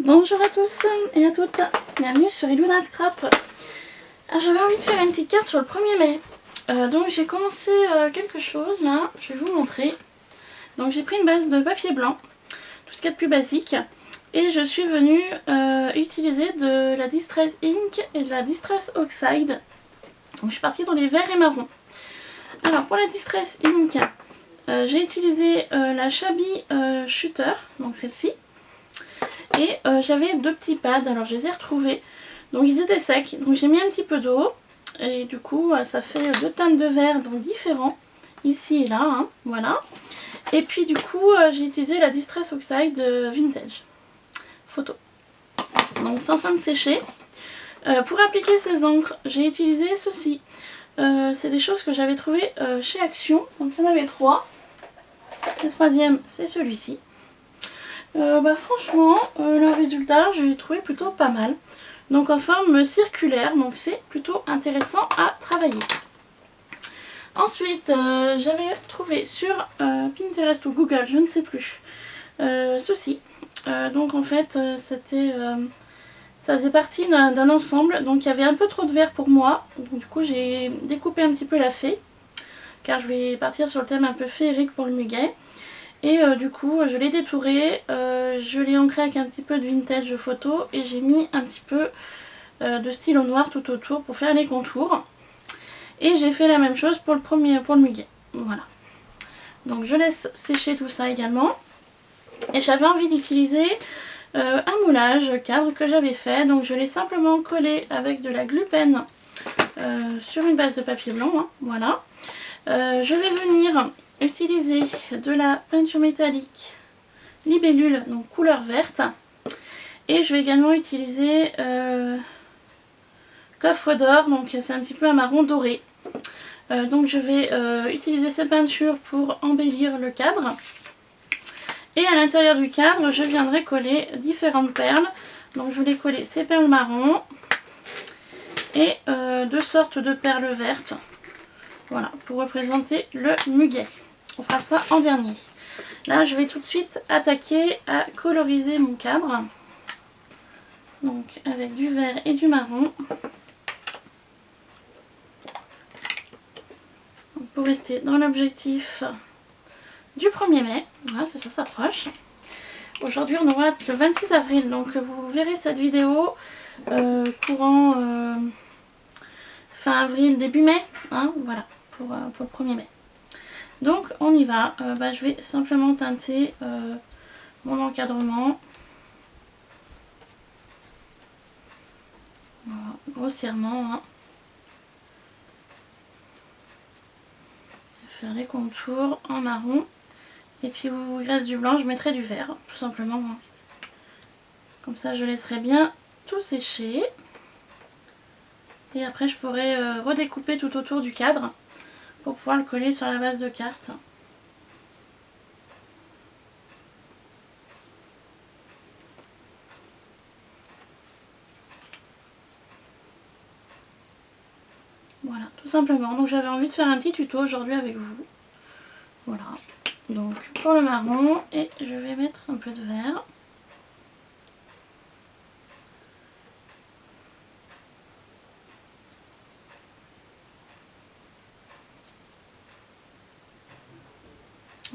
Bonjour à tous et à toutes, bienvenue sur Iluna Scrap. Alors j'avais envie de faire une petite carte sur le 1er mai. Donc j'ai commencé quelque chose là, je vais vous montrer. Donc j'ai pris une base de papier blanc, tout ce qu'il y a de plus basique. Et je suis venue utiliser de la Distress Ink et de la Distress Oxide. Donc je suis partie dans les verts et marrons. Alors pour la Distress Ink, j'ai utilisé la Shabby Shooter, donc celle-ci. Et j'avais deux petits pads, alors je les ai retrouvés. Donc ils étaient secs, donc j'ai mis un petit peu d'eau. Et du coup ça fait deux teintes de vert donc différents. Ici et là, hein, voilà. Et puis du coup j'ai utilisé la Distress Oxide Vintage Photo. Donc c'est en train de sécher. Pour appliquer ces encres, j'ai utilisé ceci. C'est des choses que j'avais trouvées chez Action. Donc il y en avait trois. Le troisième c'est celui-ci. Franchement le résultat je l'ai trouvé plutôt pas mal, donc en forme circulaire, donc c'est plutôt intéressant à travailler. Ensuite j'avais trouvé sur Pinterest ou Google, je ne sais plus, ceci. Donc en fait ça faisait partie d'un ensemble, donc il y avait un peu trop de vert pour moi, donc du coup j'ai découpé un petit peu la fée car je voulais partir sur le thème un peu féerique pour le muguet. Et du coup je l'ai détouré, je l'ai ancré avec un petit peu de vintage photo et j'ai mis un petit peu de stylo noir tout autour pour faire les contours. Et j'ai fait la même chose pour le muguet. Voilà. Donc je laisse sécher tout ça également. Et j'avais envie d'utiliser un moulage cadre que j'avais fait. Donc je l'ai simplement collé avec de la glue pen sur une base de papier blanc. Hein, voilà. Je vais venir utiliser de la peinture métallique libellule, donc couleur verte, et je vais également utiliser coffre d'or, donc c'est un petit peu un marron doré. Donc je vais utiliser ces peintures pour embellir le cadre, et à l'intérieur du cadre je viendrai coller différentes perles. Donc je voulais coller ces perles marron et deux sortes de perles vertes, voilà, pour représenter le muguet. On fera ça en dernier. Là, je vais tout de suite attaquer à coloriser mon cadre. Donc, avec du vert et du marron. Donc, pour rester dans l'objectif du 1er mai. Voilà, parce que ça s'approche. Aujourd'hui, on aura le 26 avril. Donc, vous verrez cette vidéo courant fin avril, début mai. Hein, voilà, pour le 1er mai. Donc on y va, je vais simplement teinter mon encadrement, voilà, grossièrement, hein. Je vais faire les contours en marron, et puis où il reste du blanc je mettrai du vert, tout simplement, hein. Comme ça je laisserai bien tout sécher, et après je pourrai redécouper tout autour du cadre pour pouvoir le coller sur la base de carte. Voilà, tout simplement. Donc j'avais envie de faire un petit tuto aujourd'hui avec vous. Voilà. Donc pour le marron, et je vais mettre un peu de vert.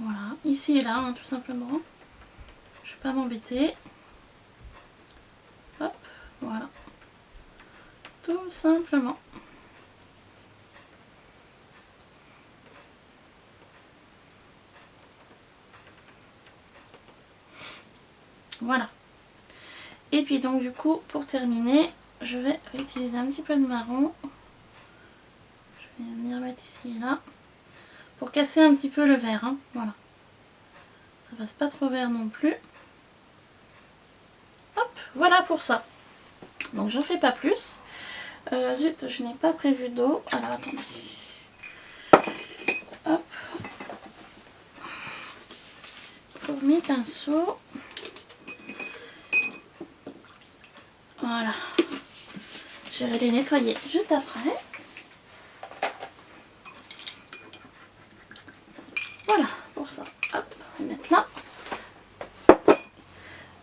Voilà, ici et là, hein, tout simplement. Je vais pas m'embêter. Hop, voilà. Tout simplement. Voilà. Et puis donc du coup, pour terminer, je vais utiliser un petit peu de marron. Je vais venir mettre ici et là. Pour casser un petit peu le vert, hein, voilà. Ça fasse pas trop vert non plus. Hop, voilà pour ça. Donc j'en fais pas plus. Zut, je n'ai pas prévu d'eau. Alors attendez. Hop. Pour mes pinceaux. Voilà. Je vais les nettoyer juste après. Voilà pour ça. Hop, on va mettre là.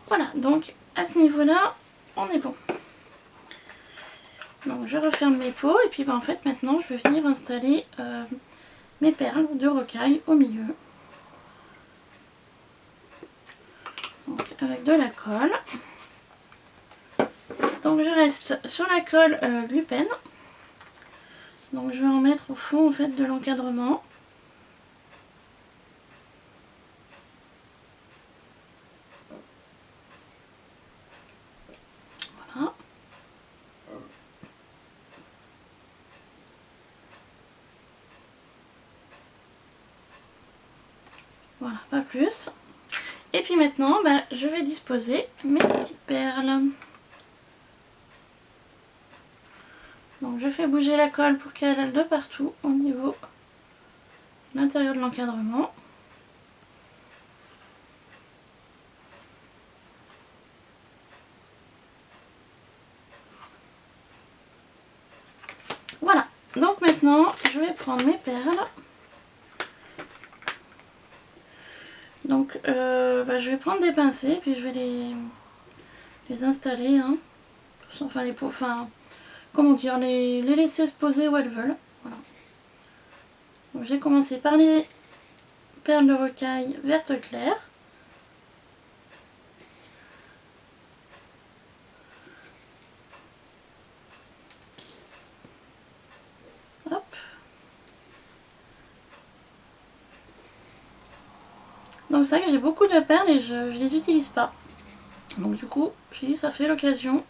Voilà, donc à ce niveau-là, on est bon. Donc je referme mes pots et puis en fait maintenant je vais venir installer mes perles de rocaille au milieu. Donc avec de la colle. Donc je reste sur la colle Glue Pen. Donc je vais en mettre au fond en fait de l'encadrement. Voilà. Voilà, pas plus. Et puis maintenant, je vais disposer mes petites perles. Donc je fais bouger la colle pour qu'elle aille de partout au niveau de l'intérieur de l'encadrement. Voilà, donc maintenant je vais prendre mes perles. Donc je vais prendre des pincées puis je vais les installer. Hein. Enfin, comment dire, les laisser se poser où elles veulent. Voilà. Donc j'ai commencé par les perles de rocaille verte clair. Hop. Donc c'est vrai que j'ai beaucoup de perles et je les utilise pas. Donc du coup, j'ai dit ça fait l'occasion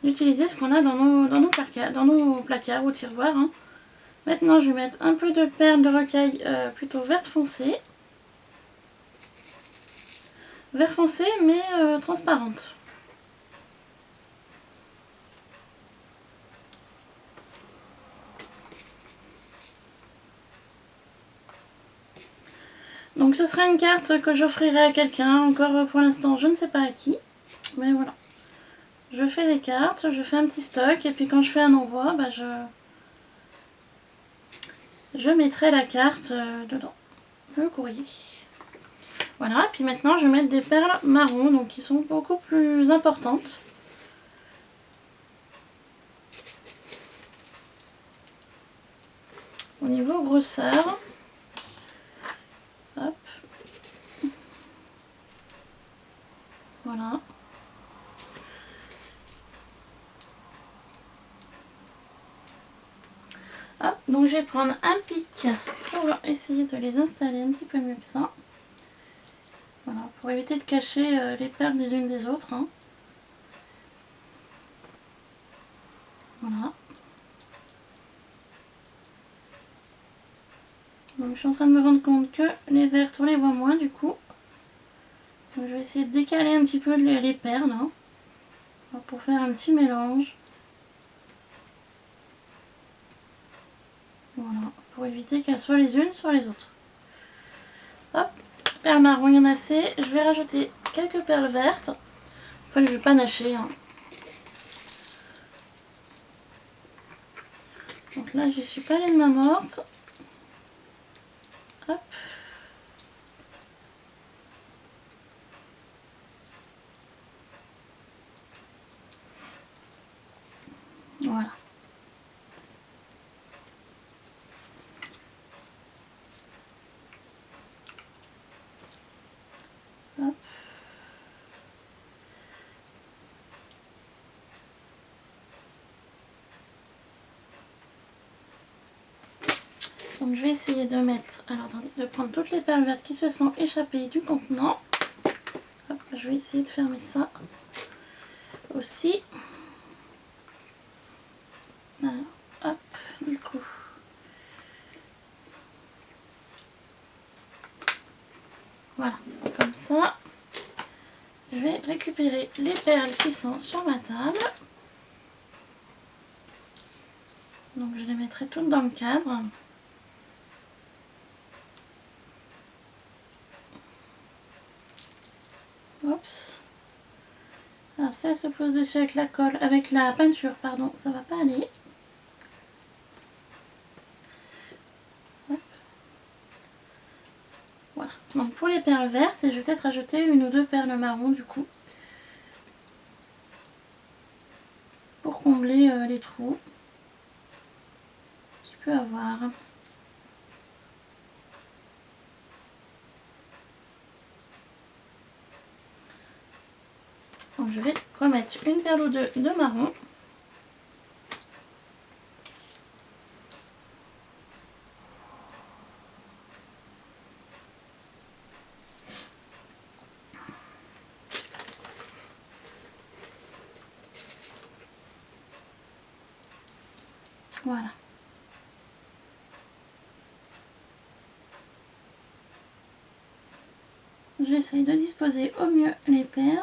d'utiliser ce qu'on a dans nos placards ou tiroirs. Hein. Maintenant je vais mettre un peu de perles de rocaille plutôt verte foncé. Vert foncé mais transparente. Donc ce sera une carte que j'offrirai à quelqu'un, encore pour l'instant je ne sais pas à qui, mais voilà. Je fais des cartes, je fais un petit stock et puis quand je fais un envoi, je mettrai la carte dedans, le courrier. Voilà, et puis maintenant je vais mettre des perles marron, donc qui sont beaucoup plus importantes. Au niveau grosseur, hop, voilà. Hop, donc je vais prendre un pic pour essayer de les installer un petit peu mieux que ça. Voilà, pour éviter de cacher les perles les unes des autres. Hein. Voilà. Donc je suis en train de me rendre compte que les vertes on les voit moins du coup. Donc je vais essayer de décaler un petit peu les perles hein, pour faire un petit mélange. Voilà, pour éviter qu'elles soient les unes sur les autres. Hop, perles marron, il y en a assez. Je vais rajouter quelques perles vertes. Enfin, je vais pas nacher. Hein. Donc là, je suis pas les de main morte. Hop. Voilà. Hop. Donc je vais essayer de mettre, alors attendez, de prendre toutes les perles vertes qui se sont échappées du contenant. Hop, je vais essayer de fermer ça aussi. Alors, hop, du coup. Voilà, comme ça. Je vais récupérer les perles qui sont sur ma table. Donc je les mettrai toutes dans le cadre. Oups. Alors si elle se pose dessus avec la colle, avec la peinture, pardon, ça va pas aller. Hop. Voilà. Donc pour les perles vertes et je vais peut-être rajouter une ou deux perles marron du coup. Pour combler les trous qu'il peut avoir. Donc je vais remettre une perle ou deux de marron. Voilà. J'essaye de disposer au mieux les perles.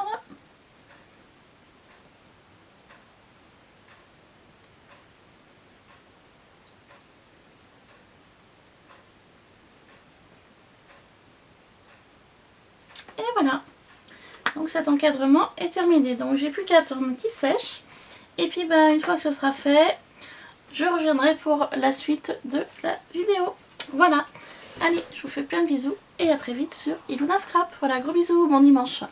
Et voilà. Donc cet encadrement est terminé. Donc j'ai plus qu'à attendre qu'il sèche. Et puis bah, une fois que ce sera fait, je reviendrai pour la suite de la vidéo. Voilà. Allez, je vous fais plein de bisous et à très vite sur Iluna Scrap. Voilà, gros bisous, bon dimanche.